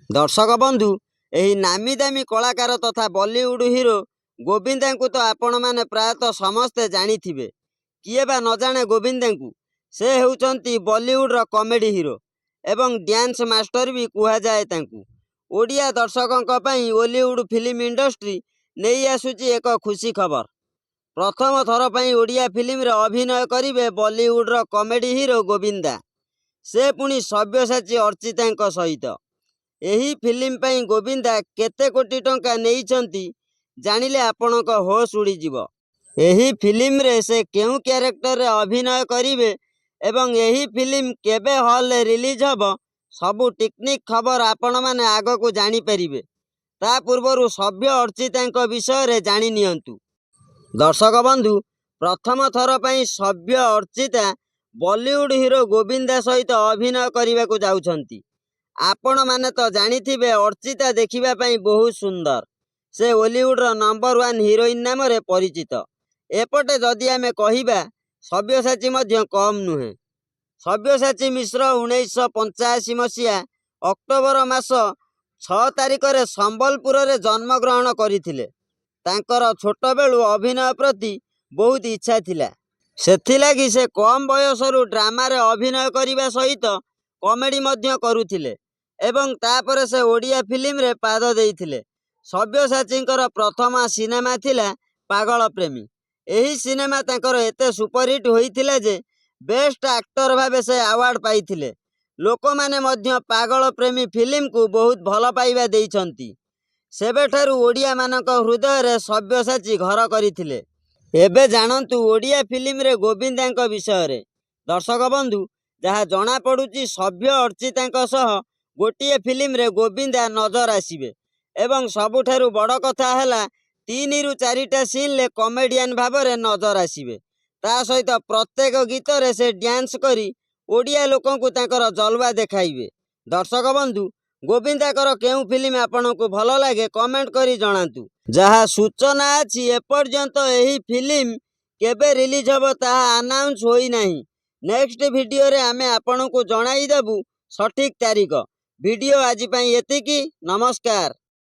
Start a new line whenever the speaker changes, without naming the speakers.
दर्शक बंधु एही नामी दामी कलाकार तथा बॉलीवुड हीरो गोविंदा को तो आपण मैंने प्रायतः समस्ते जानिथिबे। किए बा न जाने गोविंदा को। से हेउचंती बॉलीवुड रो कॉमेडी हीरो एवं डांस मास्टर भी कुहा जाए तांकू। ओडिया दर्शकों पई बॉलीवुड फिल्म इंडस्ट्री नहीं आसुची एक खुशी खबर। प्रथम थर पई ओडिया फिल्म रे अभिनय करिवे बॉलीवुड रो कॉमेडी हीरो गोविंदा। से पुणी सब्यसाची अर्चिता सहित। एही फिल्म पई गोविंदा केते कोटी टंका नेइचंती जानिले आपणक होश उड़ी जिवो। एही फिल्म रे से केउ कैरेक्टर रे अभिनय करिवे एवं एही फिल्म केबे हॉल रे रिलीज हबो सबु टेक्निक खबर आपण माने आगो को जानि परिबे। ता पूर्वरु सभ्य अर्चिता विषय रे जानि नियंतु। दर्शक बंधु प्रथम थर पई सभ्य अर्चिता बॉलीवुड हीरो गोविंदा सहित अभिनय करिबा को जाउछंती। आपण माने तो जानिथिबे अर्चिता देखिबा पई बहुत सुंदर। से बॉलीवुड रो नंबर 1 हीरोइन नाम रे परिचित। एपटे जदि आमे कहिबा सब्यसाची मध्य कम नुहे। सब्यसाची मिश्र 1985 मसिया अक्टोबर मास 6 तारिख रे संबलपुर रे जन्म ग्रहण करिथिले। तांकर छोट बेलु अभिनय प्रति बहुत इच्छा थिला। सेथि लागि से कम बयसरु ड्रामा रे अभिनय करिबा सहित कॉमेडी मध्य करुथिले एवं तापरे से ओडिया फिल्म रे पाद देइथिले। सब्यसाचींकर प्रथम सिनेमा थिला पागल प्रेमी। एही सिनेमा तांकर एते सुपरहिट होइथिले जे बेस्ट एक्टर भाबे से अवार्ड पाइथिले। लोक माने मध्य पागल प्रेमी फिल्म को बहुत भल पाइबा देइछंती। सेबेठारु ओडिया मानक हृदय रे सब्यसाची घर करिथिले। एबे जानंतु ओडिया फिल्म रे गोविंदांक विषय रे। दर्शक बंधु जहा जना पडुची सभ्य अर्चितांक सह गोटिए फिल्म रे गोविंदा नजर आसीबे एवं सबुठारु बड़ कथा हैला 3 रु 4टा सीन ले कॉमेडियन भाबरे नजर आसीबे। ता सहित प्रत्येक गीत रे से डांस करी ओडिया लोकन को तांकर जलवा देखाइबे। दर्शक बंधु गोविंदा कर केउ फिल्म आपन को भल लागे कमेंट करी जणांतु। जहा सूचना अछि एपर्यंत एही फिल्म केबे रिलीज हबो ताहा अनाउंस होई नाही। नेक्स्ट वीडियो रे आमे आपन को जणाई देबु सठिक तारीख। वीडियो आज पई एतिकी। नमस्कार।